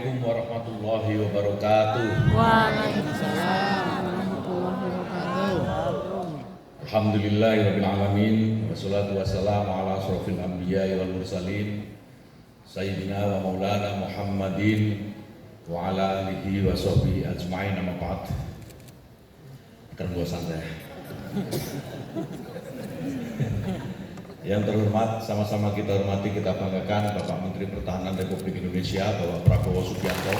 Assalamualaikum warahmatullahi wabarakatuh. Waalaikumsalam warahmatullahi wabarakatuh. Alhamdulillahirabbil alamin wassalatu wassalamu ala asrofil anbiya'i wal mursalin sayyidina wa maulana Muhammadin wa ala alihi wa sahbihi ajma'in, amma ba'd. Bukan saya. Yang terhormat, sama-sama kita hormati, kita banggakan Bapak Menteri Pertahanan Republik Indonesia, Bapak Prabowo Subianto,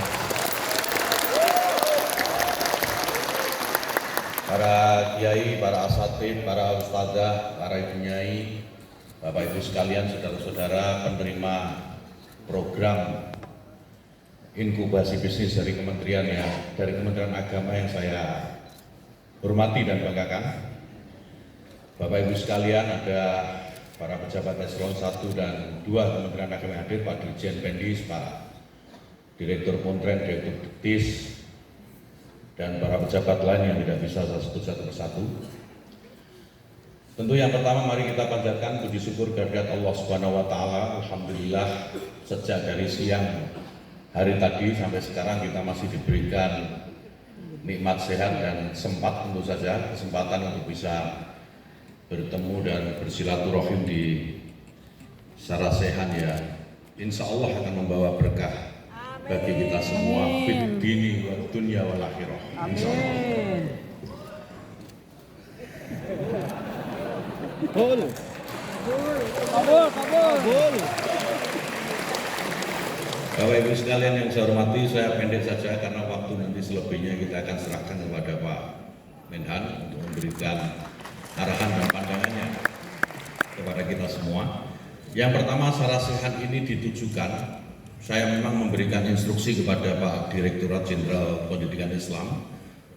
para kiai, para asatid, para ustadzah, para ibu nyai, Bapak Ibu sekalian, saudara-saudara penerima program inkubasi bisnis dari Kementerian Agama yang saya hormati dan banggakan. Bapak Ibu sekalian, ada para pejabat eselon 1 dan 2 Kementerian Agama yang hadir, Pak Dirjen Pendis, Pak Direktur Pontren, Direktur Diktis, dan para pejabat lain yang tidak bisa saya sebut satu persatu. Tentu yang pertama, mari kita panjatkan puji syukur kehadirat Allah Subhanahu wa Ta'ala. Alhamdulillah, sejak dari siang hari tadi sampai sekarang kita masih diberikan nikmat sehat dan sempat, tentu saja kesempatan untuk bisa bertemu dan bersilaturahim di Sarasehan, ya insya Allah akan membawa berkah bagi kita semua, fid dini wa dunya wal akhirah, insya Allah. Kabul. Bapak Ibu sekalian yang saya hormati, saya pendek saja karena waktu nanti selebihnya kita akan serahkan kepada Pak Menhan untuk memberikan arahan dan pandangannya kepada kita semua. Yang pertama, Sarasehan ini ditujukan, saya memang memberikan instruksi kepada Pak Direktorat Jenderal Pendidikan Islam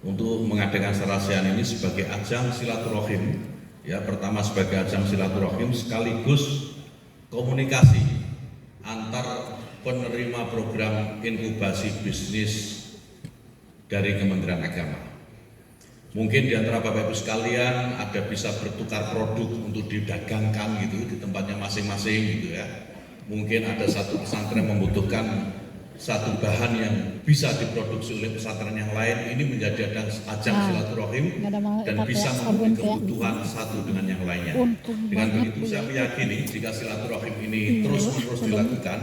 untuk mengadakan Sarasehan ini sebagai ajang silaturahim. Ya, pertama sebagai ajang silaturahim sekaligus komunikasi antar penerima program inkubasi bisnis dari Kementerian Agama. Mungkin di antara Bapak Ibu sekalian ada bisa bertukar produk untuk didagangkan gitu di tempatnya masing-masing gitu ya. Mungkin ada satu pesantren membutuhkan satu bahan yang bisa diproduksi oleh pesantren yang lain. Ini menjadi ajang silaturahim dan bisa memenuhi kebutuhan satu dengan yang lainnya. Dengan begitu saya meyakini jika silaturahim ini terus-menerus dilakukan,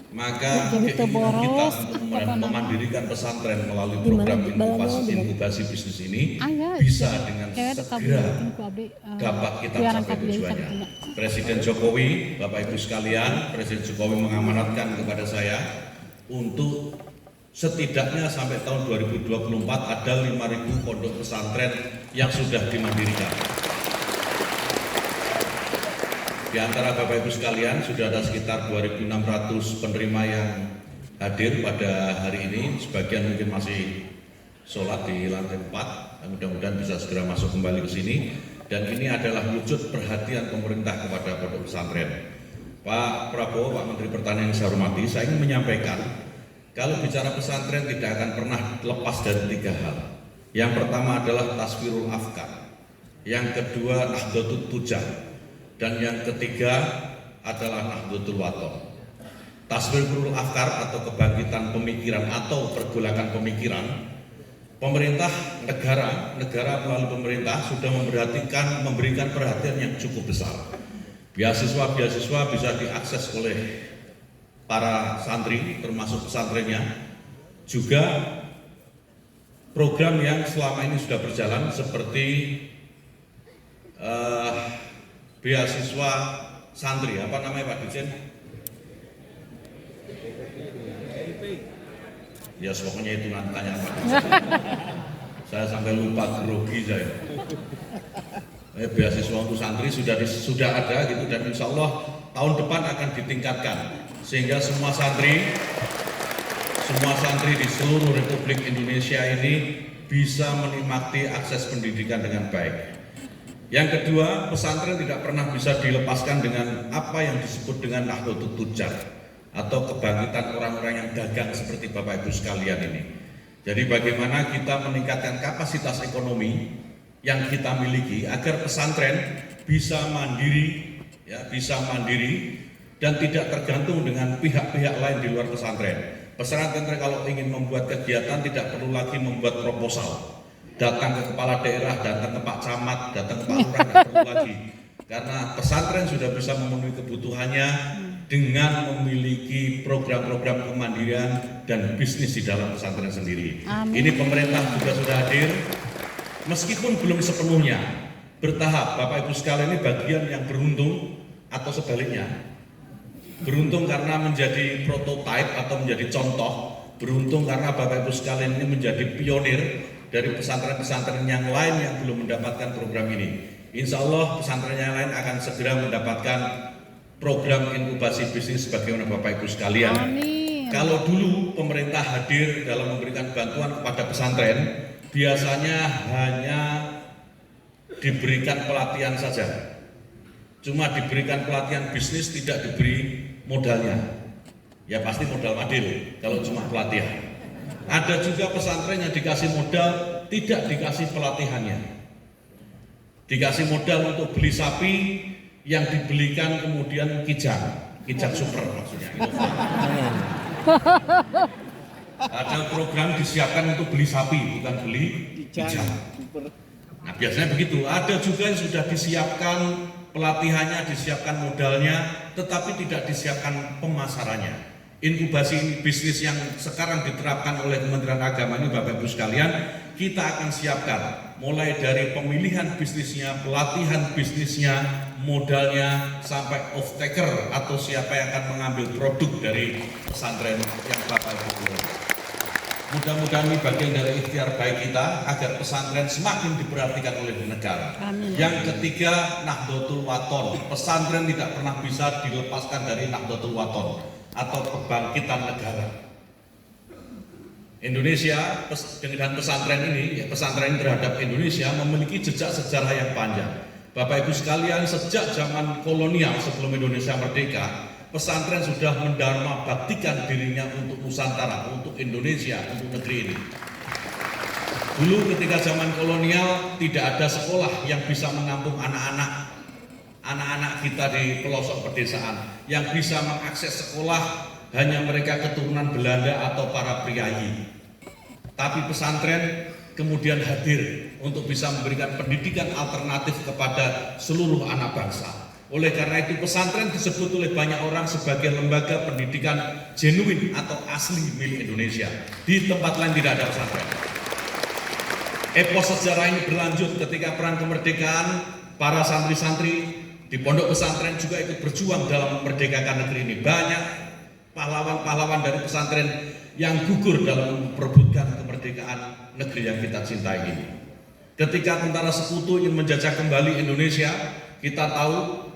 maka keinginan kita untuk memandirikan pesantren melalui program inkubasi bisnis ini bisa dengan segera dapat kita capai tujuannya. Presiden Jokowi, Bapak Ibu sekalian, Presiden Jokowi mengamanatkan kepada saya untuk setidaknya sampai tahun 2024 ada 5.000 pondok pesantren yang sudah dimandirikan. Di antara Bapak Ibu sekalian sudah ada sekitar 2.600 penerima yang hadir pada hari ini. Sebagian mungkin masih sholat di lantai 4, mudah-mudahan bisa segera masuk kembali ke sini. Dan ini adalah wujud perhatian pemerintah kepada pondok pesantren. Pak Prabowo, Pak Menteri Pertanian yang saya hormati, saya ingin menyampaikan kalau bicara pesantren tidak akan pernah lepas dari 3 hal. Yang pertama adalah tasfirul afkar, yang kedua nahdlatul tujar, dan yang ketiga adalah Nahdlatul Wathon. Tasfirul afkar atau kebangkitan pemikiran atau pergolakan pemikiran. Pemerintah negara melalui pemerintah sudah memberikan perhatian yang cukup besar. Beasiswa bisa diakses oleh para santri termasuk pesantrennya. Juga program yang selama ini sudah berjalan seperti beasiswa santri, apa namanya Pak Dirjen? Ya pokoknya itu nanti tanya Pak Dirjen. Saya sampai lupa, grogi saya. Beasiswa untuk santri sudah ada gitu, dan insya Allah tahun depan akan ditingkatkan sehingga semua santri di seluruh Republik Indonesia ini bisa menikmati akses pendidikan dengan baik. Yang kedua, pesantren tidak pernah bisa dilepaskan dengan apa yang disebut dengan Nahdlatul Tujar atau kebangkitan orang-orang yang dagang seperti Bapak Ibu sekalian ini. Jadi bagaimana kita meningkatkan kapasitas ekonomi yang kita miliki agar pesantren bisa mandiri dan tidak tergantung dengan pihak-pihak lain di luar pesantren. Pesantren kalau ingin membuat kegiatan tidak perlu lagi membuat proposal. Datang ke kepala daerah, datang ke Pak Camat, datang ke Pak Lurah, tidak perlu lagi. Karena pesantren sudah bisa memenuhi kebutuhannya dengan memiliki program-program kemandirian dan bisnis di dalam pesantren sendiri. Amin. Ini pemerintah juga sudah hadir, meskipun belum sepenuhnya, bertahap. Bapak Ibu sekalian, ini bagian yang beruntung atau sebaliknya. Beruntung karena menjadi prototipe atau menjadi contoh, beruntung karena Bapak Ibu sekalian ini menjadi pionir dari pesantren-pesantren yang lain yang belum mendapatkan program ini. Insya Allah pesantren yang lain akan segera mendapatkan program inkubasi bisnis sebagaimana Bapak Ibu sekalian. Amin. Kalau dulu pemerintah hadir dalam memberikan bantuan kepada pesantren, biasanya hanya diberikan pelatihan saja. Cuma diberikan pelatihan bisnis, tidak diberi modalnya. Ya pasti modal madil kalau cuma pelatihan. Ada juga pesantren yang dikasih modal, tidak dikasih pelatihannya. Dikasih modal untuk beli sapi, yang dibelikan kemudian kijang super maksudnya. Ada program disiapkan untuk beli sapi, bukan beli kijang. Nah biasanya begitu. Ada juga yang sudah disiapkan pelatihannya, disiapkan modalnya, tetapi tidak disiapkan pemasarannya. Inkubasi bisnis yang sekarang diterapkan oleh Kementerian Agama ini Bapak Ibu sekalian, kita akan siapkan mulai dari pemilihan bisnisnya, pelatihan bisnisnya, modalnya, sampai off taker atau siapa yang akan mengambil produk dari pesantren yang Bapak Ibu pilih. Mudah-mudahan ini bagian dari ikhtiar baik kita agar pesantren semakin diperhatikan oleh negara. Amin. Yang ketiga, Nahdlatul Wathon. Pesantren tidak pernah bisa dilepaskan dari Nahdlatul Wathon atau kebangkitan negara. Indonesia dengan pesantren ini terhadap Indonesia memiliki jejak sejarah yang panjang. Bapak Ibu sekalian, sejak zaman kolonial sebelum Indonesia merdeka, pesantren sudah mendharma baktikan dirinya untuk Nusantara, untuk Indonesia, untuk negeri ini. Dulu ketika zaman kolonial tidak ada sekolah yang bisa menampung anak-anak kita di pelosok pedesaan. Yang bisa mengakses sekolah hanya mereka keturunan Belanda atau para priayi. Tapi pesantren kemudian hadir untuk bisa memberikan pendidikan alternatif kepada seluruh anak bangsa. Oleh karena itu pesantren disebut oleh banyak orang sebagai lembaga pendidikan genuine atau asli milik Indonesia. Di tempat lain tidak ada pesantren. Epos sejarah ini berlanjut ketika perang kemerdekaan, para santri-santri di pondok pesantren juga ikut berjuang dalam memerdekakan negeri ini. Banyak pahlawan-pahlawan dari pesantren yang gugur dalam memperebutkan kemerdekaan negeri yang kita cintai ini. Ketika tentara sekutu ingin menjajah kembali Indonesia, kita tahu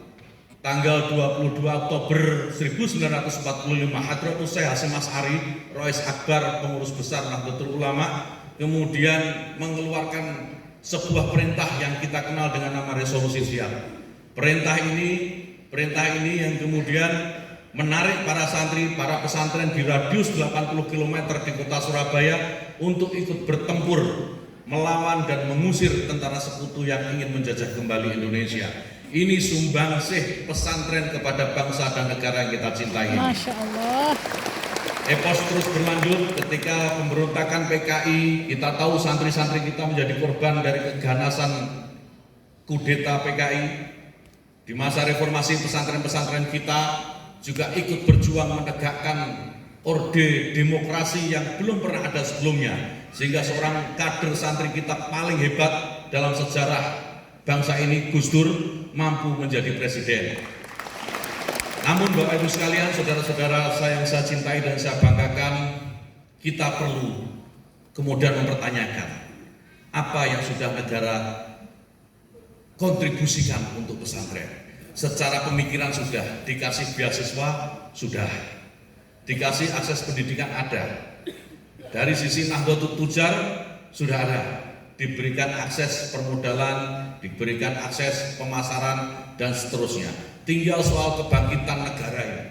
tanggal 22 Oktober 1945 Hadratus Syekh Hasyim Asy'ari, Rais Akbar, pengurus besar Nahdlatul Ulama, kemudian mengeluarkan sebuah perintah yang kita kenal dengan nama resolusi siap. Perintah ini yang kemudian menarik para santri, para pesantren di radius 80 km di kota Surabaya untuk ikut bertempur melawan dan mengusir tentara sekutu yang ingin menjajah kembali Indonesia. Ini sumbangsih pesantren kepada bangsa dan negara yang kita cintai. Masya Allah. Epos terus berlanjut ketika pemberontakan PKI. Kita tahu santri-santri kita menjadi korban dari keganasan kudeta PKI. Di masa reformasi pesantren-pesantren kita juga ikut berjuang menegakkan orde demokrasi yang belum pernah ada sebelumnya, sehingga seorang kader santri kita paling hebat dalam sejarah bangsa ini, Gus Dur, mampu menjadi presiden. Namun Bapak Ibu sekalian, saudara-saudara saya yang saya cintai dan saya banggakan, kita perlu kemudian mempertanyakan apa yang sudah negara kontribusikan untuk pesantren. Secara pemikiran sudah, dikasih beasiswa sudah, dikasih akses pendidikan ada. Dari sisi Nahdlatul Tujar sudah ada, diberikan akses permodalan, diberikan akses pemasaran dan seterusnya. Tinggal soal kebangkitan negara ini.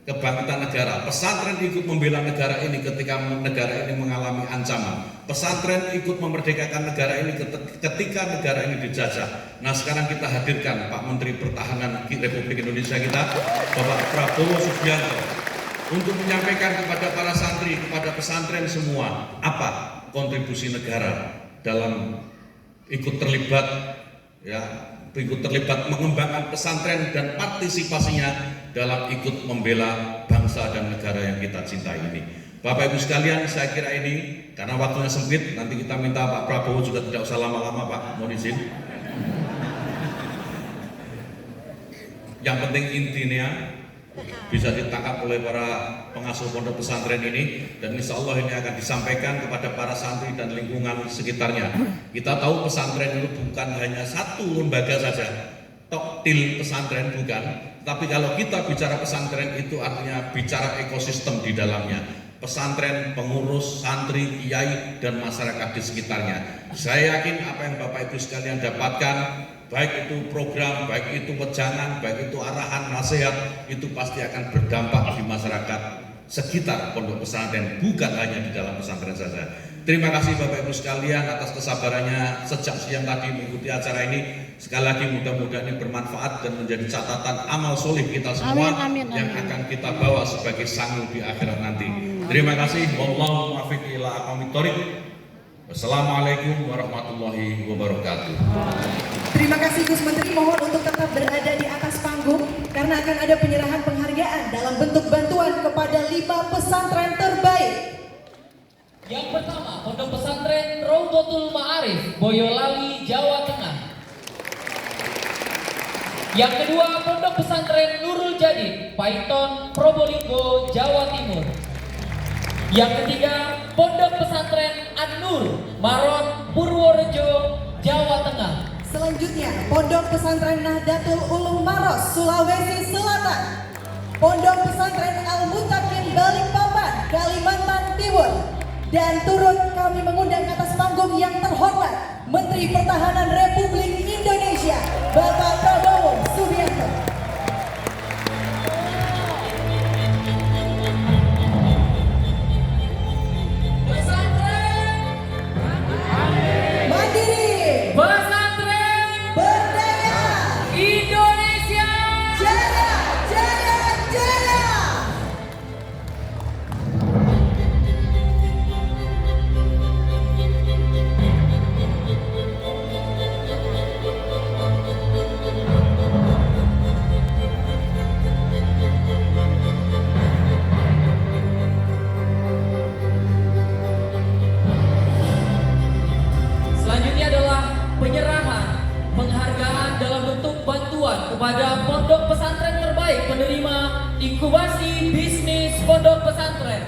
Kebangkitan negara, pesantren ikut membela negara ini ketika negara ini mengalami ancaman. Pesantren ikut memerdekakan negara ini ketika negara ini dijajah. Nah sekarang kita hadirkan Pak Menteri Pertahanan Republik Indonesia kita, Bapak Prabowo Subianto, untuk menyampaikan kepada para santri, kepada pesantren semua, apa kontribusi negara dalam ikut terlibat, ya, mengembangkan pesantren dan partisipasinya dalam ikut membela bangsa dan negara yang kita cintai ini. Bapak Ibu sekalian, saya kira ini karena waktunya sempit, nanti kita minta Pak Prabowo juga tidak usah lama-lama Pak, mohon izin. Yang penting intinya bisa ditangkap oleh para pengasuh pondok pesantren ini, dan insya Allah ini akan disampaikan kepada para santri dan lingkungan sekitarnya. Kita tahu pesantren itu bukan hanya satu lembaga saja, toktil pesantren bukan, tapi kalau kita bicara pesantren itu artinya bicara ekosistem di dalamnya. Pesantren, pengurus, santri, kiai, dan masyarakat di sekitarnya. Saya yakin apa yang Bapak Ibu sekalian dapatkan, baik itu program, baik itu wejangan, baik itu arahan, nasihat, itu pasti akan berdampak di masyarakat sekitar pondok pesantren, bukan hanya di dalam pesantren saja. Terima kasih Bapak Ibu sekalian atas kesabarannya sejak siang tadi mengikuti acara ini. Sekali lagi mudah-mudahan ini bermanfaat dan menjadi catatan amal soleh kita semua yang akan kita bawa sebagai sangu di akhirat nanti. Terima kasih. Wallahu muwaffiq ila aqwamit thoriq. Wassalamualaikum warahmatullahi wabarakatuh. Terima kasih Gus Menteri, mohon untuk tetap berada di atas panggung karena akan ada penyerahan penghargaan dalam bentuk bantuan kepada 5 pesantren terbaik. Yang pertama, Pondok Pesantren Robotul Ma'arif, Boyolali, Jawa Tengah. Yang kedua, Pondok Pesantren Nurul Jadid, Paiton, Probolinggo, Jawa Timur. Yang ketiga, Pondok Pesantren An-Nur, Maron, Purworejo, Jawa Tengah. Selanjutnya, Pondok Pesantren Nahdlatul Ulum Maros, Sulawesi Selatan. Pondok Pesantren Al-Mutakin Balikpapan, Kalimantan Timur. Dan turut kami mengundang atas panggung yang terhormat Menteri Pertahanan Republik Indonesia, Bapak Prabowo Subianto. Pesantren Mandiri, Pesantren Berdaya, Indonesia. Jaya, Jaya, Jaya. Selanjutnya adalah penyerahan penghargaan dalam bentuk bantuan kepada pondok pesantren terbaik penerima inkubasi bisnis pondok pesantren.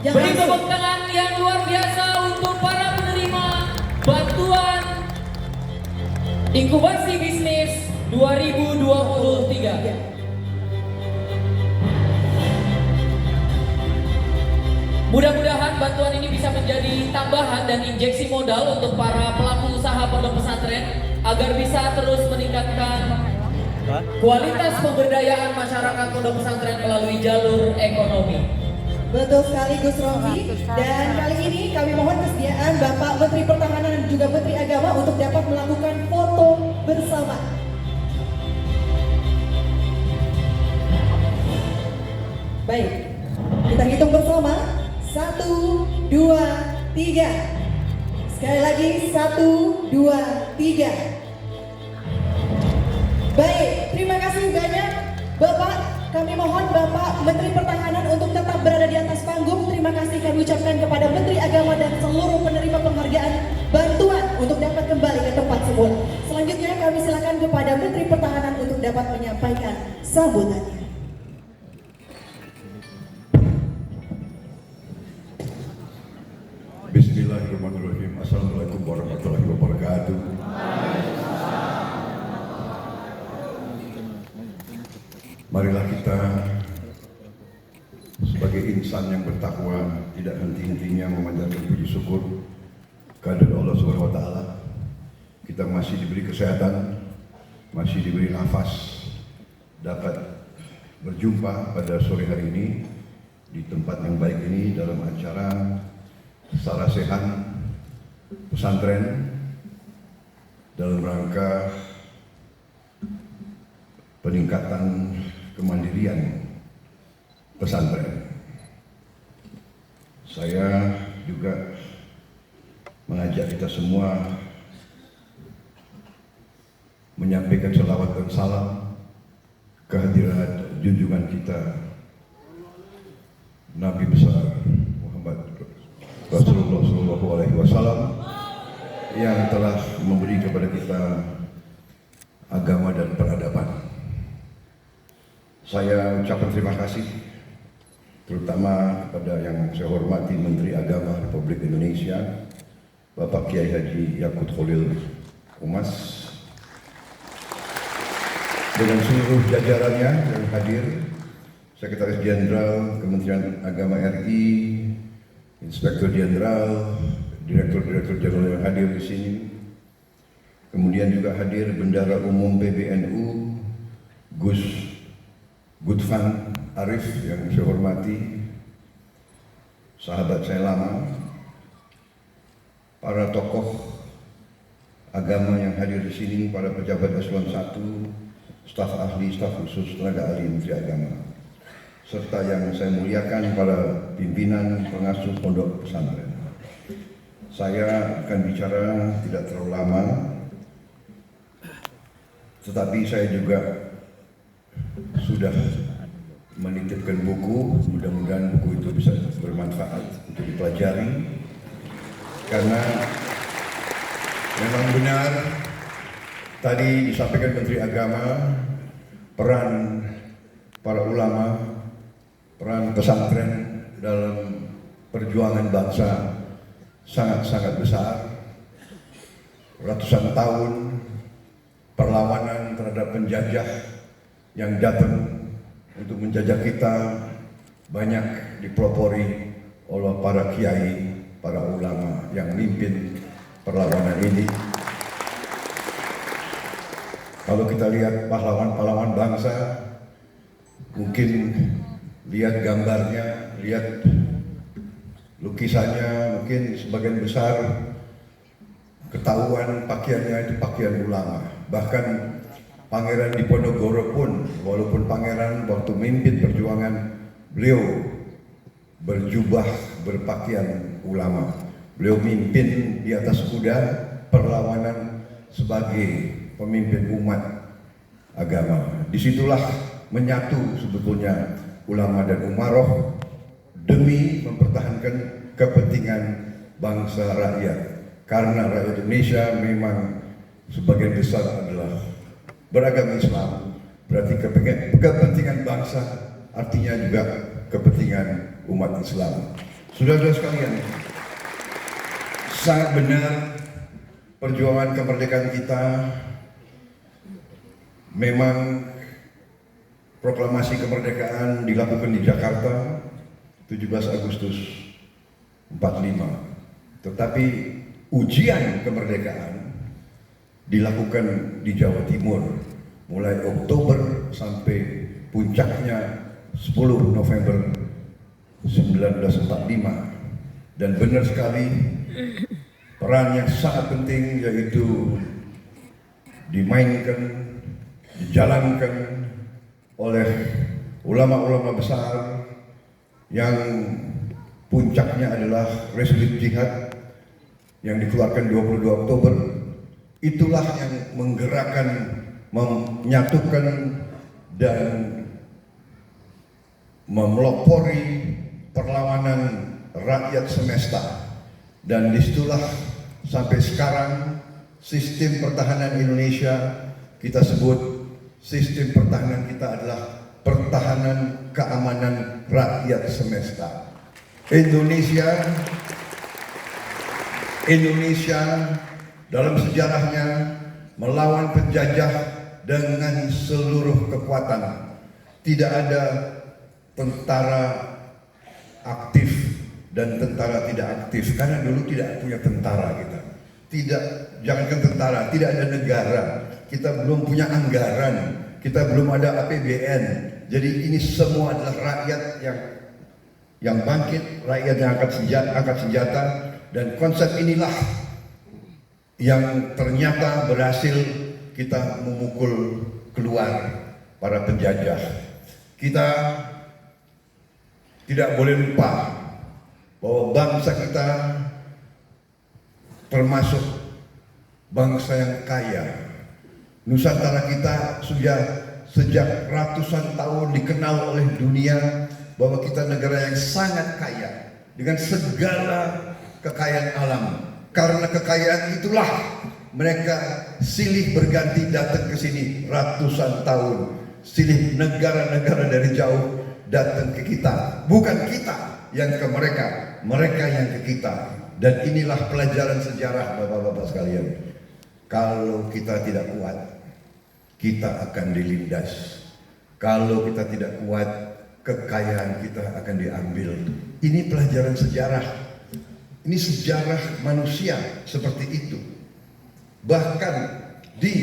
Yang Beri langsung. tepuk tangan yang luar biasa untuk para penerima bantuan inkubasi bisnis 2023. Mudah-mudahan bantuan ini bisa menjadi tambahan dan injeksi modal untuk para pelaku usaha pondok pesantren agar bisa terus meningkatkan kualitas pemberdayaan masyarakat pondok pesantren melalui jalur ekonomi. Betul sekali Gus Romli. Dan kali ini kami mohon kesediaan Bapak Menteri Pertahanan dan juga Menteri Agama untuk dapat melakukan foto bersama. Baik, kita hitung bersama. 1, 2, 3. Sekali lagi 1, 2, 3. Baik, terima kasih banyak Bapak. Kami mohon Bapak Menteri Pertahanan untuk tetap berada di atas panggung. Terima kasih kami ucapkan kepada Menteri Agama dan seluruh penerima penghargaan bantuan untuk dapat kembali ke tempat semula. Selanjutnya kami silakan kepada Menteri Pertahanan untuk dapat menyampaikan sambutannya. Bismillahirrahmanirrahim. Assalamualaikum warahmatullahi wabarakatuh. Marilah kita sebagai insan yang bertakwa tidak henti-hentinya memanjatkan puji syukur kehadirat Allah Subhanahu wa taala. Kita masih diberi kesehatan, masih diberi nafas, dapat berjumpa pada sore hari ini di tempat yang baik ini dalam acara Sarasehan pesantren dalam rangka peningkatan kemandirian pesantren. Saya juga mengajak kita semua menyampaikan selawat dan salam kehadiran junjungan kita Nabi besar Muhammad Rasulullah SAW yang telah memberi kepada kita agama dan peradaban. Saya ucapkan terima kasih terutama kepada yang saya hormati Menteri Agama Republik Indonesia Bapak Kiai Haji Yakut Khalil Umas dengan seluruh jajarannya yang hadir, Sekretaris Jenderal Kementerian Agama RI, Inspektur Jenderal, Direktur-Direktur Jenderal yang hadir di sini. Kemudian juga hadir Bendara Umum PBNU, Gus Gudvan Arif yang saya hormati, sahabat saya lama, para tokoh agama yang hadir di sini, para pejabat eselon 1, staf ahli, staf khusus, tenaga ahli Menteri Agama, serta yang saya muliakan para pimpinan pengasuh pondok pesantren. Saya akan bicara tidak terlalu lama, tetapi saya juga sudah menitipkan buku, mudah-mudahan buku itu bisa bermanfaat untuk dipelajari, karena memang benar tadi disampaikan Menteri Agama, peran para ulama, peran pesantren dalam perjuangan bangsa sangat-sangat besar. Ratusan tahun perlawanan terhadap penjajah yang datang untuk menjajah kita banyak dipelopori oleh para kiai, para ulama yang mimpin perlawanan ini. Kalau kita lihat pahlawan-pahlawan bangsa, mungkin lihat gambarnya, lihat lukisannya, mungkin sebagian besar ketahuan pakaiannya itu pakaian ulama. Bahkan Pangeran Diponegoro pun, walaupun pangeran waktu memimpin perjuangan, beliau berjubah berpakaian ulama. Beliau mimpin di atas kuda perlawanan sebagai pemimpin umat agama. Disitulah menyatu sebetulnya ulama dan umaroh demi mempertahankan kepentingan bangsa rakyat. Karena rakyat Indonesia memang sebagian besar adalah beragama Islam, berarti kepentingan bangsa artinya juga kepentingan umat Islam. Saudara-saudara sekalian, sangat benar perjuangan kemerdekaan kita. Memang proklamasi kemerdekaan dilakukan di Jakarta 17 Agustus 45. Tetapi ujian kemerdekaan dilakukan di Jawa Timur mulai Oktober sampai puncaknya 10 November 1945. Dan benar sekali peran yang sangat penting yaitu dimainkan, dijalankan oleh ulama-ulama besar yang puncaknya adalah Resolute Jihad yang dikeluarkan 22 Oktober. Itulah yang menggerakkan, menyatukan dan memelopori perlawanan rakyat semesta. Dan disitulah sampai sekarang sistem pertahanan Indonesia kita sebut sistem pertahanan kita adalah pertahanan keamanan rakyat semesta. Indonesia dalam sejarahnya melawan penjajah dengan seluruh kekuatan. Tidak ada tentara aktif dan tentara tidak aktif, karena dulu tidak punya tentara kita. Jangankan tentara, tidak ada negara. Kita belum punya anggaran, kita belum ada APBN. Jadi ini semua adalah rakyat yang bangkit, rakyat yang angkat senjata, dan konsep inilah yang ternyata berhasil kita memukul keluar para penjajah. Kita tidak boleh lupa bahwa bangsa kita termasuk bangsa yang kaya. Nusantara kita sudah sejak ratusan tahun dikenal oleh dunia bahwa kita negara yang sangat kaya dengan segala kekayaan alam. Karena kekayaan itulah mereka silih berganti datang ke sini ratusan tahun. Silih negara-negara dari jauh datang ke kita. Bukan kita yang ke mereka, mereka yang ke kita. Dan inilah pelajaran sejarah Bapak-bapak sekalian. Kalau kita tidak kuat, kita akan dilindas. Kalau kita tidak kuat, kekayaan kita akan diambil. Ini pelajaran sejarah. Ini sejarah manusia seperti itu. Bahkan di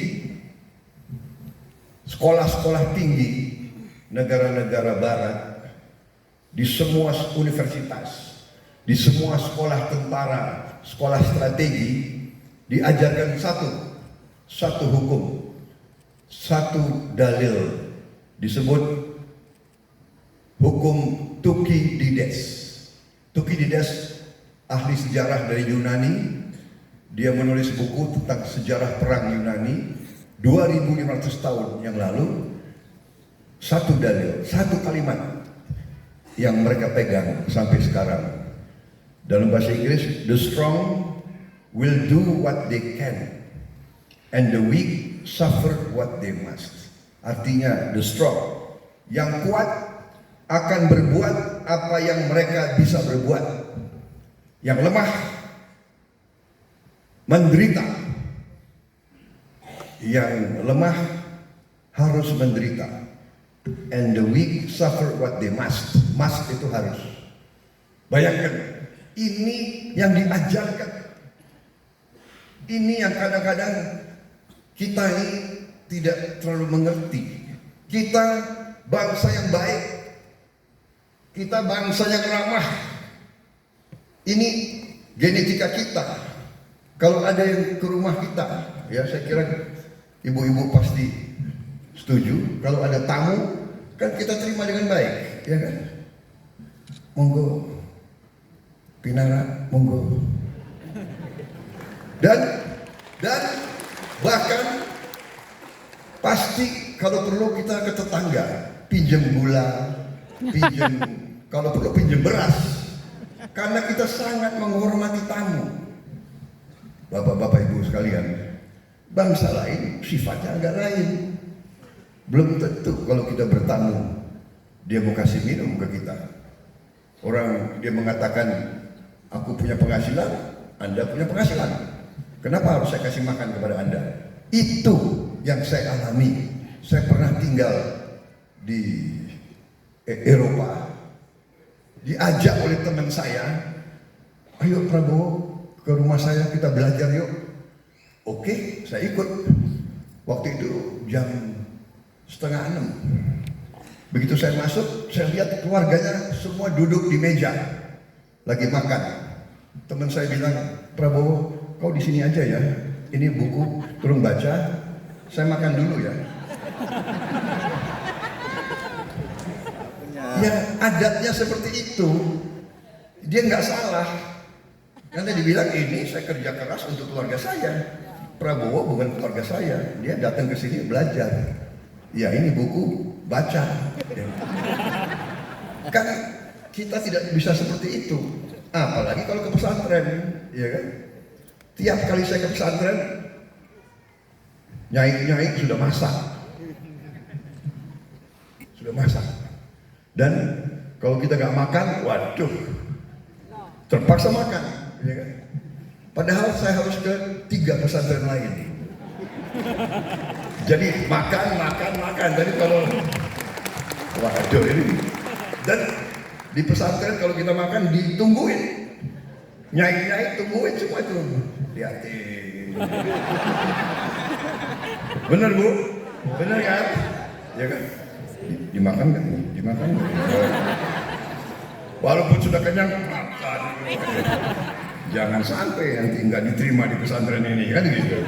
sekolah-sekolah tinggi negara-negara barat, di semua universitas, di semua sekolah tentara, sekolah strategi, diajarkan satu hukum, satu dalil, disebut hukum Thukydides. Thukydides ahli sejarah dari Yunani. Dia menulis buku tentang sejarah perang Yunani 2500 tahun yang lalu. Satu dalil, satu kalimat yang mereka pegang sampai sekarang. Dalam bahasa Inggris, the strong will do what they can and the weak suffer what they must. Artinya the strong, yang kuat akan berbuat apa yang mereka bisa berbuat. Yang lemah menderita. Yang lemah harus menderita. And the weak suffer what they must. Must itu harus. Bayangkan, ini yang diajarkan. Ini yang kadang-kadang kita ini tidak terlalu mengerti. Kita bangsa yang baik. Kita bangsa yang ramah. Ini genetika kita. Kalau ada yang ke rumah kita, ya saya kira ibu-ibu pasti setuju. Kalau ada tamu, kan kita terima dengan baik, ya kan? Monggo, Pinara, monggo. Dan bahkan pasti kalau perlu kita ke tetangga, pinjam gula, pinjam kalau perlu pinjam beras. Karena kita sangat menghormati tamu. Bapak-bapak ibu sekalian, bangsa lain sifatnya agak lain. Belum tentu kalau kita bertamu dia mau kasih minum ke kita. Orang dia mengatakan, aku punya penghasilan, Anda punya penghasilan, kenapa harus saya kasih makan kepada Anda? Itu yang saya alami. Saya pernah tinggal di Eropa, diajak oleh teman saya, ayo Prabowo ke rumah saya, kita belajar yuk. Oke, saya ikut. Waktu itu jam 5:30. Begitu saya masuk, saya lihat keluarganya semua duduk di meja lagi makan. Teman saya bilang, Prabowo, kau di sini aja ya. Ini buku, turun baca. Saya makan dulu ya. Ya adatnya seperti itu. Dia nggak salah. Karena dibilang ini saya kerja keras untuk keluarga saya. Prabowo bukan keluarga saya. Dia datang ke sini belajar. Ya ini buku, baca. Kan kita tidak bisa seperti itu. Apalagi kalau ke pesantren, ya kan? Tiap kali saya ke pesantren, nyai-nyai sudah masak. Sudah masak. Dan kalau kita nggak makan, waduh, terpaksa makan, ya kan? Padahal saya harus ke 3 pesantren lain. Jadi makan. Jadi kalau, waduh ini. Dan di pesantren kalau kita makan ditungguin, nyai-nyai tungguin semua itu. Lihatin. Bener Bu? Bener kan? Ya kan? Dimakan kan? Dimakan. Walaupun sudah kenyang, makan. Jangan sampai nanti nggak diterima di pesantren ini kan gitu.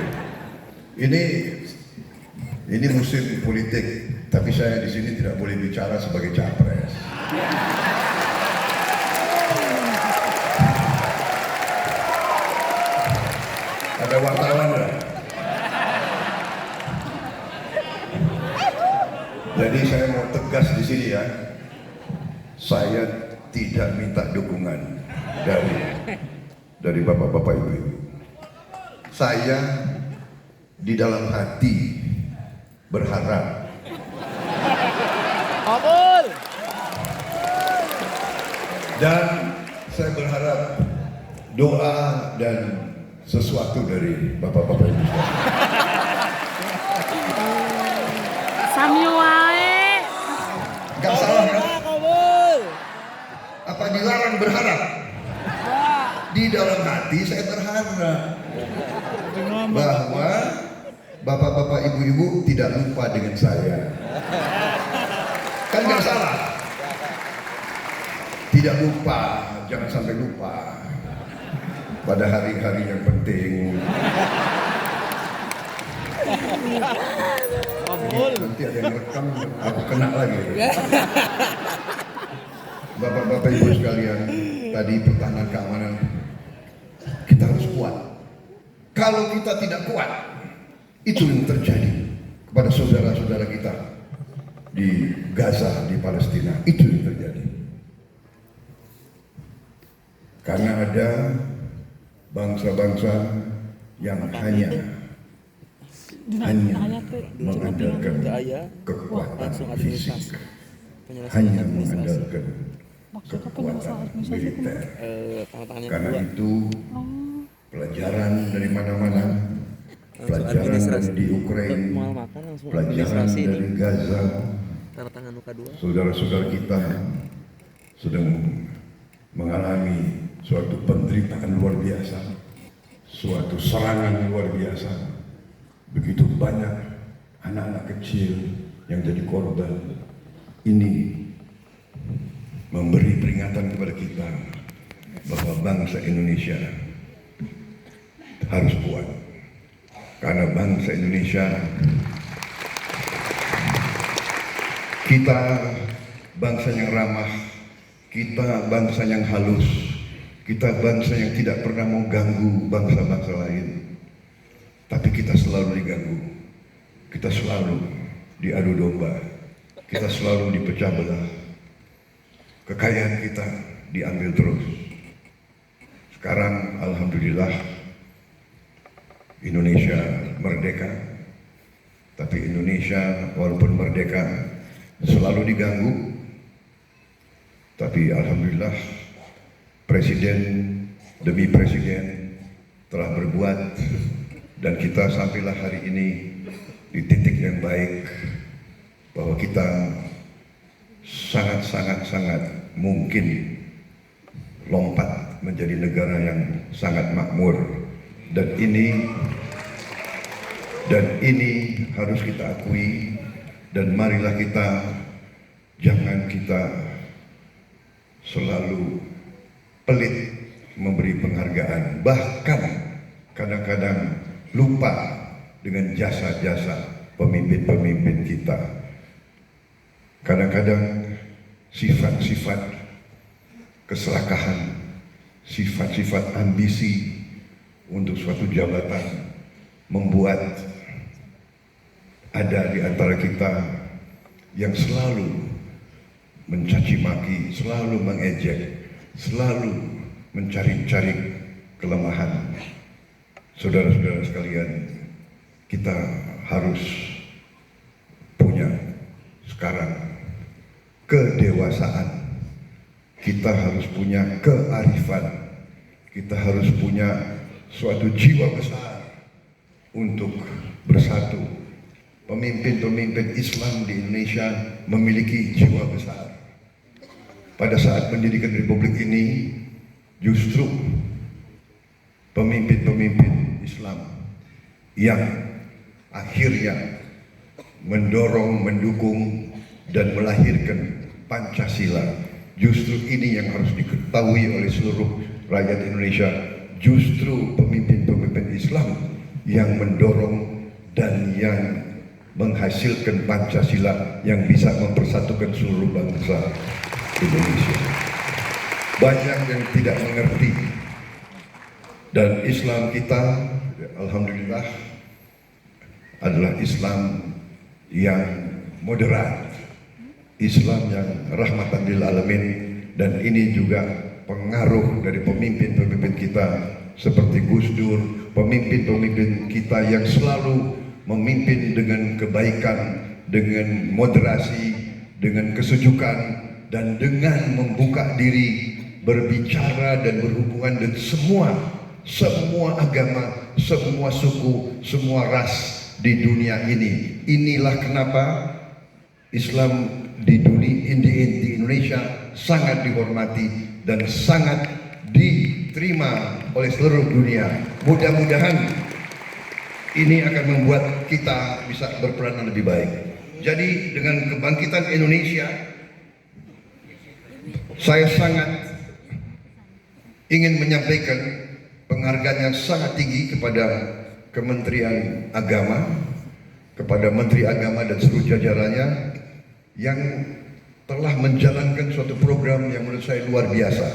Ini musim politik, tapi saya di sini tidak boleh bicara sebagai capres. pada wartawan ya. Jadi saya mau tegas di sini ya. Saya tidak minta dukungan dari bapak-bapak ibu-ibu. Saya di dalam hati berharap Kabul. dan saya berharap doa dan sesuatu dari bapak-bapak ibu sekalian. Sami wae. Gak salah kan? Kabul. Apa dilarang berharap? Di dalam hati saya berharap bahwa bapak-bapak ibu-ibu tidak lupa dengan saya. Kan gak salah. Tidak lupa, jangan sampai lupa pada hari-hari yang penting. Nanti ada yang rekam, aku kena lagi. Bapak-bapak ibu sekalian, tadi pertahanan keamanan kita harus kuat. Kalau kita tidak kuat, itu yang terjadi kepada saudara-saudara kita di Gaza, di Palestina. Itu yang terjadi. Karena ada bangsa-bangsa yang hanya mengandalkan kekuatan fisik, hanya mengandalkan kekuatan militer. Karena itu pelajaran dari mana-mana, pelajaran dari di Ukraina, pelajaran dari Gaza, saudara-saudara kita sedang mengalami suatu penderitaan luar biasa, suatu serangan luar biasa. Begitu banyak anak-anak kecil yang jadi korban. Ini memberi peringatan kepada kita bahwa bangsa Indonesia harus kuat. Karena bangsa Indonesia, kita bangsa yang ramah, kita bangsa yang halus, kita bangsa yang tidak pernah mau ganggu bangsa-bangsa lain. Tapi kita selalu diganggu, kita selalu diadu domba, kita selalu dipecah belah. Kekayaan kita diambil terus. Sekarang alhamdulillah Indonesia merdeka. Tapi Indonesia walaupun merdeka selalu diganggu. Tapi alhamdulillah presiden demi presiden telah berbuat dan kita sampailah hari ini di titik yang baik bahwa kita sangat mungkin lompat menjadi negara yang sangat makmur, dan ini harus kita akui. Dan marilah jangan kita selalu pelit memberi penghargaan, bahkan kadang-kadang lupa dengan jasa-jasa pemimpin-pemimpin kita. Kadang-kadang sifat-sifat keserakahan, sifat-sifat ambisi untuk suatu jabatan membuat ada di antara kita yang selalu mencaci maki, selalu mengejek, selalu mencari-cari kelemahan. Saudara-saudara sekalian, kita harus punya sekarang kedewasaan, kita harus punya kearifan, kita harus punya suatu jiwa besar untuk bersatu. Pemimpin-pemimpin Islam di Indonesia memiliki jiwa besar. Pada saat mendirikan Republik ini, justru pemimpin-pemimpin Islam yang akhirnya mendorong, mendukung, dan melahirkan Pancasila. Justru ini yang harus diketahui oleh seluruh rakyat Indonesia. Justru pemimpin-pemimpin Islam yang mendorong dan yang menghasilkan Pancasila yang bisa mempersatukan seluruh bangsa Indonesia. Banyak yang tidak mengerti, dan Islam kita alhamdulillah adalah Islam yang moderat, Islam yang rahmatan lil alamin, dan ini juga pengaruh dari pemimpin-pemimpin kita seperti Gus Dur, pemimpin-pemimpin kita yang selalu memimpin dengan kebaikan, dengan moderasi, dengan kesejukan, dan dengan membuka diri berbicara dan berhubungan dengan semua agama, semua suku, semua ras di dunia ini. Inilah kenapa Islam di Indonesia sangat dihormati dan sangat diterima oleh seluruh dunia. Mudah-mudahan ini akan membuat kita bisa berperan lebih baik. Jadi dengan kebangkitan Indonesia, saya sangat ingin menyampaikan penghargaan yang sangat tinggi kepada Kementerian Agama, kepada Menteri Agama dan seluruh jajarannya yang telah menjalankan suatu program yang menurut saya luar biasa,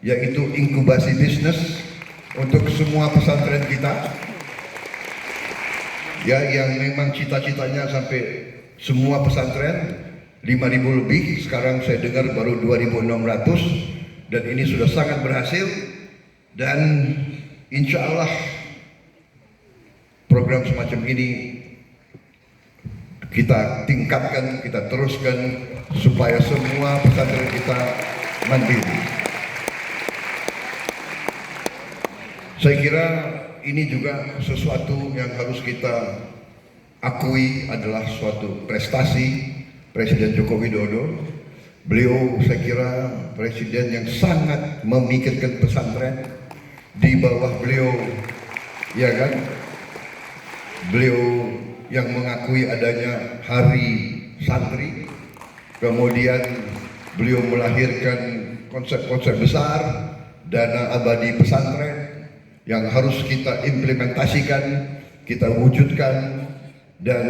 yaitu inkubasi bisnis untuk semua pesantren kita, ya, yang memang cita-citanya sampai semua pesantren 5.000 lebih, sekarang saya dengar baru 2.600, dan ini sudah sangat berhasil. Dan insya Allah program semacam ini kita tingkatkan, kita teruskan supaya semua pesantren kita mandiri. Saya kira ini juga sesuatu yang harus kita akui adalah suatu prestasi Presiden Joko Widodo. Beliau, saya kira, presiden yang sangat memikirkan pesantren. Di bawah beliau, ya kan, beliau yang mengakui adanya hari santri, kemudian beliau melahirkan konsep-konsep besar dana abadi pesantren yang harus kita implementasikan, kita wujudkan. Dan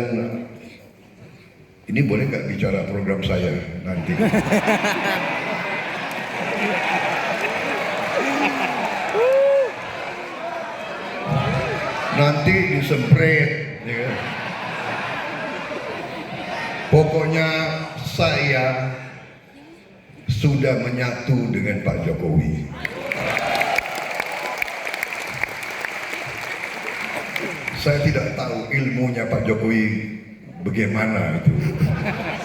ini boleh nggak bicara program saya nanti? Nanti disemprit, ya. Pokoknya saya sudah menyatu dengan Pak Jokowi. Saya tidak tahu ilmunya Pak Jokowi bagaimana itu.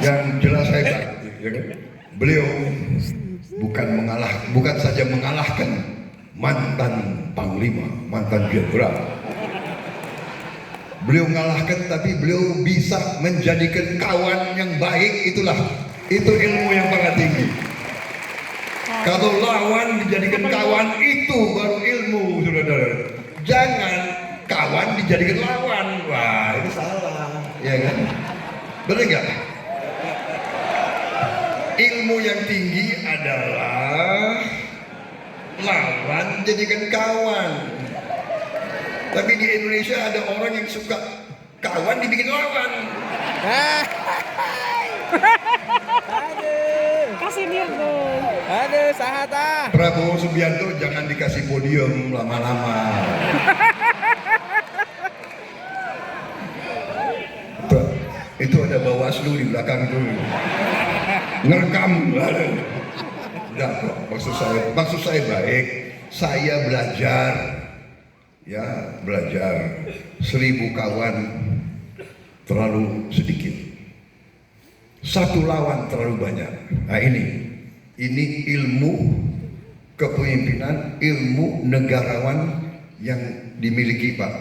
Yang jelas hebat, ya kan? Beliau bukan saja mengalahkan mantan panglima, mantan jenderal. Beliau mengalahkan, tapi beliau bisa menjadikan kawan yang baik. Itu ilmu yang sangat tinggi. Kalau lawan dijadikan kawan, itu baru ilmu, saudara. Jangan kawan dijadikan lawan. Wah, itu salah, ya kan? Benar nggak? Ilmu yang tinggi adalah lawan jadikan kawan. Tapi di Indonesia ada orang yang suka kawan dibikin lawan. Kasih dia dong. Aduh, sahata. Prabowo Subianto jangan dikasih podium lama-lama. Itu ada Bawaslu di belakang itu, ngerekam. Enggak kok, maksud saya baik. Saya belajar, ya, belajar. 1000 kawan terlalu sedikit, 1 lawan terlalu banyak. Nah, ini ilmu kepemimpinan, ilmu negarawan yang dimiliki Pak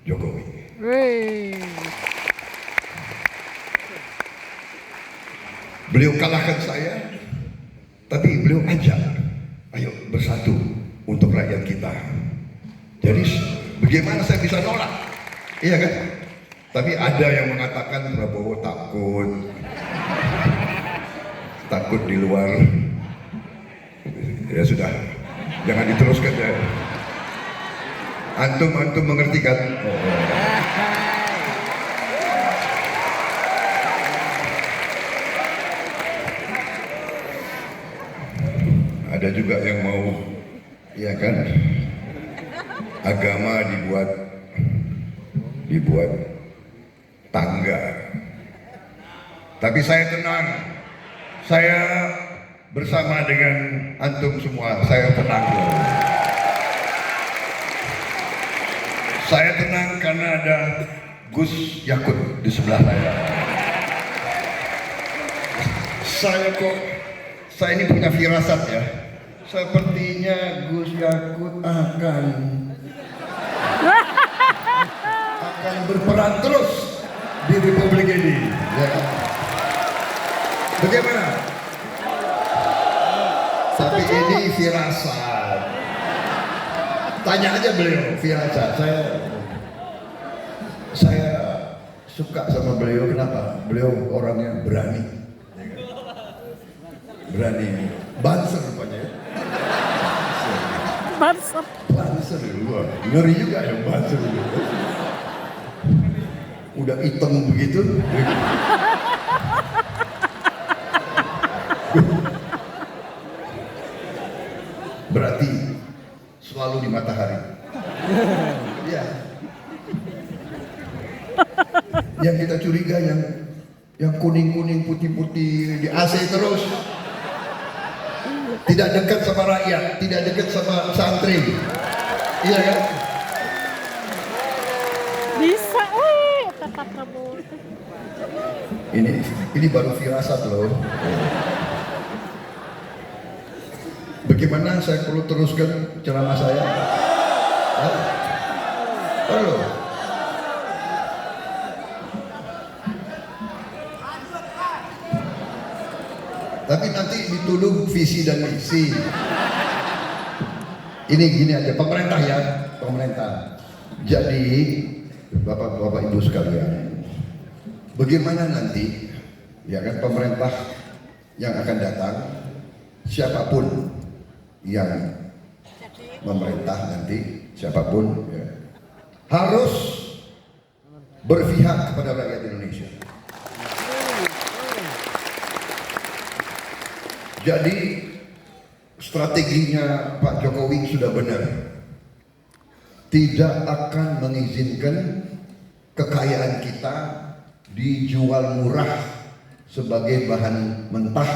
Jokowi. Beliau kalahkan saya, tapi beliau ajak, ayo bersatu untuk rakyat kita. Jadi bagaimana saya bisa nolak? Iya kan? Tapi ada yang mengatakan Prabowo takut di luar. Ya sudah, jangan diteruskan ya. Antum mengerti kan? Ada juga yang mau, ya kan, agama dibuat dibuat tangga. Tapi saya tenang, saya bersama dengan antum semua, saya tenang. Saya tenang karena ada Gus Yakut di sebelah saya. Saya ini punya firasat ya. Sepertinya Gus Yakut akan berperan terus di Republik ini. Ya. Bagaimana? Tapi ini firasat. Tanya aja beliau firasat. Saya suka sama beliau. Kenapa? Beliau orangnya berani. Berani. Banser rupanya ya. Banser dulu. Ngeri juga ya banser dulu. Udah hitam begitu. Berarti selalu di matahari. Ya. Yang kita curiga yang kuning-kuning putih-putih di AC terus. Tidak dekat sama rakyat, tidak dekat sama santri. Iya kan? Bisa, tepat Prabowo. Ini baru firasat loh. Bagaimana saya perlu teruskan ceramah saya? Halo. Tapi nanti dituduh visi dan misi. Ini gini aja, pemerintah ya, pemerintah. Jadi Bapak-bapak Ibu sekalian, bagaimana nanti ya kan pemerintah yang akan datang, siapapun yang memerintah nanti, siapapun ya, harus berpihak kepada rakyat Indonesia. Jadi strateginya Pak Jokowi sudah benar. Tidak akan mengizinkan kekayaan kita dijual murah sebagai bahan mentah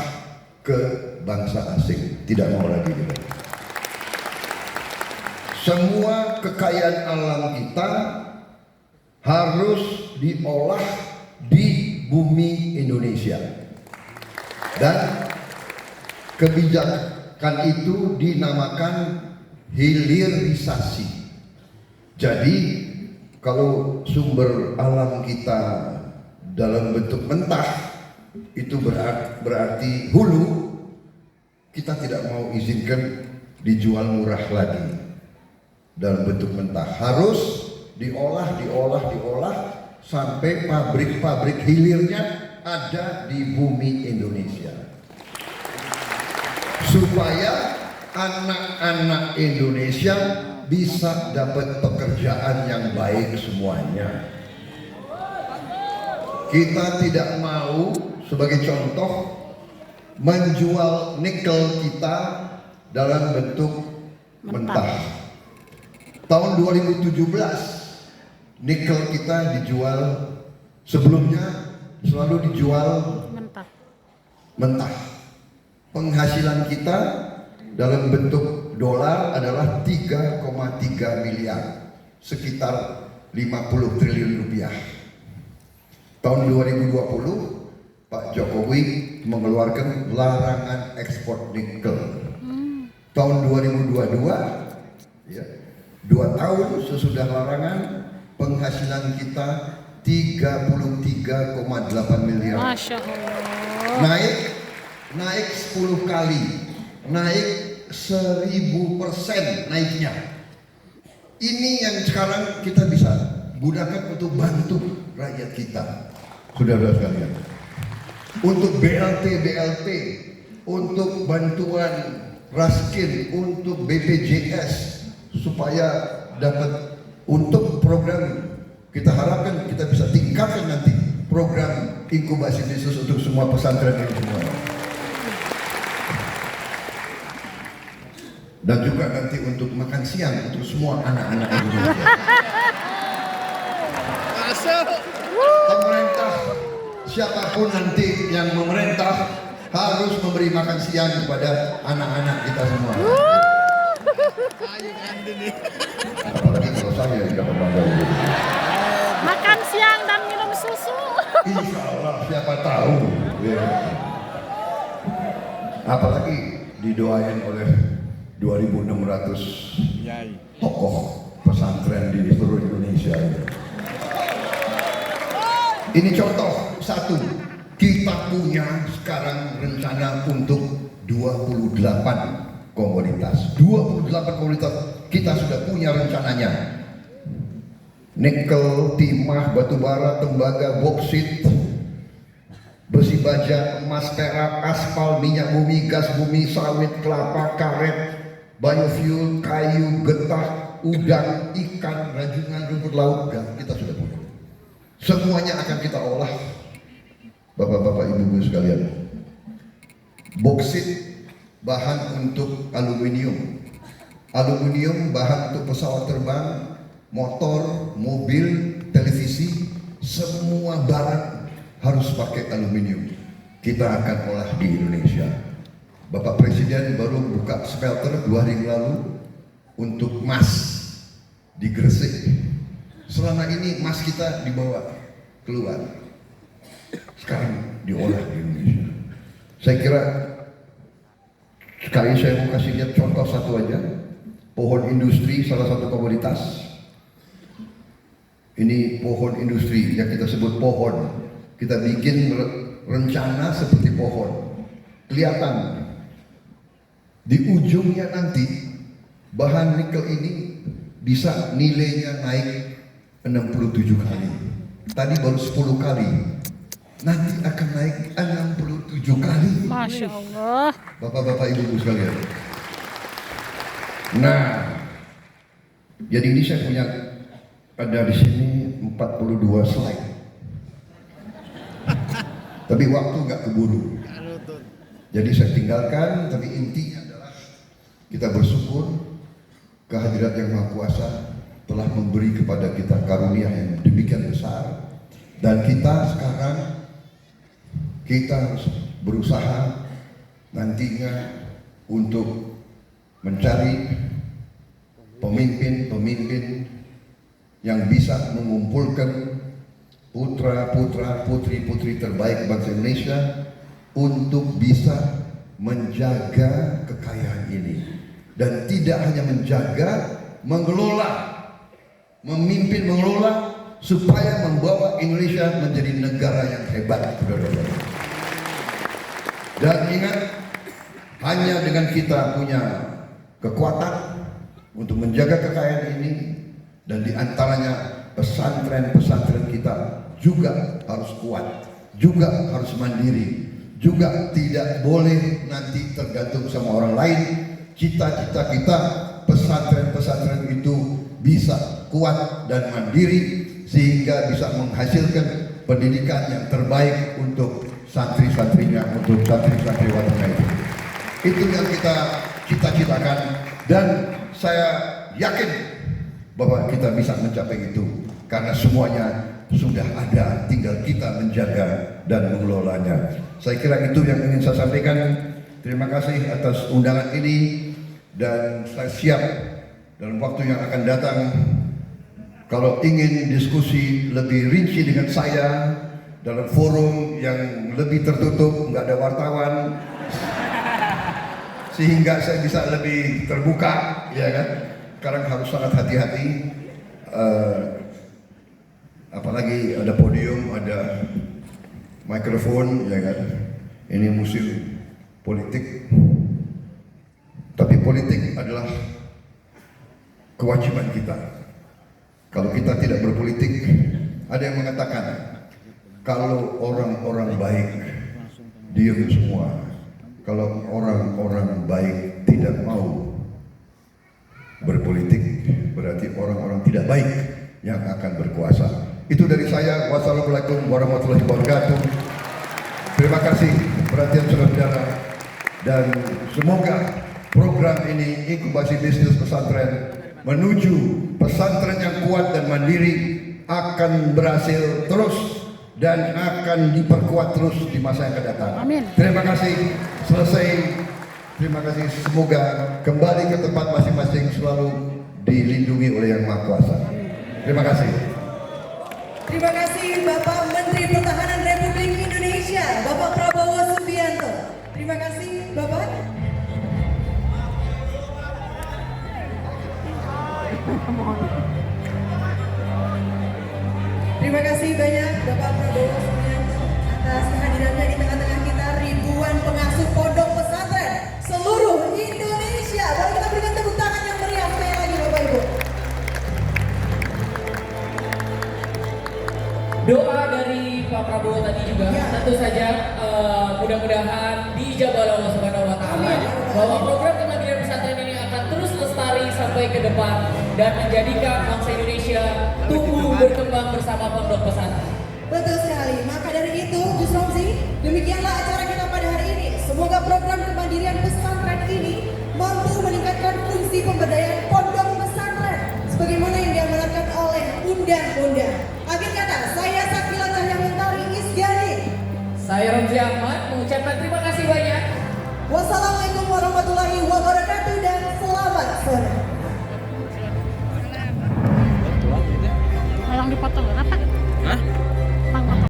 ke bangsa asing. Tidak mau lagi kita. Semua kekayaan alam kita harus diolah di bumi Indonesia. Dan kebijakan itu dinamakan hilirisasi. Jadi kalau sumber alam kita dalam bentuk mentah itu berarti hulu, kita tidak mau izinkan dijual murah lagi dalam bentuk mentah. Harus diolah sampai pabrik-pabrik hilirnya ada di bumi Indonesia. Supaya anak-anak Indonesia bisa dapat pekerjaan yang baik semuanya. Kita tidak mau sebagai contoh menjual nikel kita dalam bentuk mentah. Tahun 2017 nikel kita dijual, sebelumnya selalu dijual mentah. Penghasilan kita dalam bentuk dolar adalah 3,3 miliar, sekitar 50 triliun rupiah. Tahun 2020 Pak Jokowi mengeluarkan larangan ekspor nikel. Tahun 2022 ya, 2 tahun sesudah larangan, penghasilan kita 33,8 miliar. Masya Allah. Naik 10 kali, naik 1000% naiknya. Ini yang sekarang kita bisa gunakan untuk bantu rakyat kita, saudara sekalian. Untuk BLT, untuk bantuan raskin, untuk BPJS, supaya dapat untuk program, kita harapkan kita bisa tingkatkan nanti program inkubasi bisnis untuk semua pesantren ini semua. Dan juga nanti untuk makan siang untuk semua anak-anak Indonesia. Pemerintah, siapapun nanti yang memerintah harus memberi makan siang kepada anak-anak kita semua. Apalagi kalau saya yang dapat makan. Makan siang dan minum susu. Insya Allah, siapa tahu. Ya. Apalagi didoain oleh 2.600 tokoh pesantren di seluruh Indonesia. Ini contoh satu, kita punya sekarang rencana untuk 28 komoditas. 28 komoditas kita sudah punya rencananya. Nikel, timah, batu bara, tembaga, boksit, besi baja, emas, perak, aspal, minyak bumi, gas bumi, sawit, kelapa, karet, biofuel, kayu, getah, udang, ikan, rajungan, rumput laut, gas, kita sudah punya. Semuanya akan kita olah, bapak-bapak, ibu-ibu sekalian. Boksit bahan untuk aluminium, aluminium bahan untuk pesawat terbang, motor, mobil, televisi, semua barang harus pakai aluminium. Kita akan olah di Indonesia. Bapak Presiden baru buka smelter 2 hari lalu untuk emas di Gresik. Selama ini emas kita dibawa keluar, sekarang diolah di Indonesia. Saya kira sekali saya mau kasih lihat contoh satu aja. Pohon industri salah satu komoditas. Ini pohon industri yang kita sebut pohon. Kita bikin rencana seperti pohon. Kelihatan di ujungnya nanti bahan nikel ini bisa nilainya naik 67 kali. Tadi baru 10 kali. Nanti akan naik 67 kali. Masya Allah. Bapak-bapak, ibu-ibu sekalian. Nah, jadi ini saya punya ada di sini 42 slide. Tapi waktu nggak keburu. Jadi saya tinggalkan, tapi intinya adalah kita bersyukur kehadirat Yang Maha Kuasa telah memberi kepada kita karunia yang demikian besar, dan kita sekarang harus berusaha nantinya untuk mencari pemimpin-pemimpin yang bisa mengumpulkan putra-putra, putri-putri terbaik bangsa Indonesia untuk bisa menjaga kekayaan ini, dan tidak hanya menjaga, mengelola, memimpin mengelola supaya membawa Indonesia menjadi negara yang hebat. Dan ingat, hanya dengan kita punya kekuatan untuk menjaga kekayaan ini, dan diantaranya pesantren-pesantren kita juga harus kuat, juga harus mandiri, juga tidak boleh nanti tergantung sama orang lain. Cita-cita kita pesantren-pesantren itu bisa kuat dan mandiri sehingga bisa menghasilkan pendidikan yang terbaik untuk santri-santrinya, untuk santri-santriwatinya itu. Itu yang kita cita-citakan, dan saya yakin bahwa kita bisa mencapai itu karena semuanya sudah ada, tinggal kita menjaga dan mengelolanya. Saya kira itu yang ingin saya sampaikan. Terima kasih atas undangan ini, dan saya siap dalam waktu yang akan datang kalau ingin diskusi lebih rinci dengan saya dalam forum yang lebih tertutup, nggak ada wartawan, sehingga saya bisa lebih terbuka, ya kan? Sekarang harus sangat hati-hati, apalagi ada podium, ada mikrofon, ya kan? Ini musim politik, tapi politik adalah kewajiban kita. Kalau kita tidak berpolitik, ada yang mengatakan kalau orang-orang baik diam semua, kalau orang-orang baik tidak mau berpolitik, berarti orang-orang tidak baik yang akan berkuasa. Itu dari saya. Wassalamualaikum warahmatullahi wabarakatuh. Terima kasih perhatian saudara, dan semoga program ini, inkubasi bisnis pesantren menuju pesantren yang kuat dan mandiri, akan berhasil terus dan akan diperkuat terus di masa yang akan datang. Amin. Terima kasih. Selesai. Terima kasih. Semoga kembali ke tempat masing-masing selalu dilindungi oleh Yang Maha Kuasa. Terima kasih. Terima kasih Bapak Menteri Pertahanan Republik Indonesia, Bapak Prabowo Subianto. Terima kasih Bapak. Terima kasih banyak Bapak Prabowo Subianto atas kehadirannya di tengah-tengah kita ribuan pengasuh pondok pesantren seluruh Indonesia. Boleh kita berikan tepuk tangan yang meriah sekali lagi Bapak Ibu. Doa dari Pak Prabowo tadi juga tentu saja mudah-mudahan dijabah oleh Allah Subhanahu wa taala bahwa program Kementerian Pesantren ini akan terus lestari sampai ke depan dan menjadikan bangsa Indonesia tumbuh berkembang bersama pondok pesantren. Betul sekali. Maka dari itu, Gus Romzi, demikianlah acara kita pada hari ini. Semoga program kemandirian pesantren ini mampu meningkatkan fungsi pemberdayaan pondok pesantren sebagaimana yang diamanatkan oleh undang-undang. Akhir kata, saya Sakila Cahya Mentari Isgani. Saya Romzi Ahmad mengucapkan terima kasih banyak. Wassalamualaikum warahmatullahi wabarakatuh dan selamat sore. Yang dipotong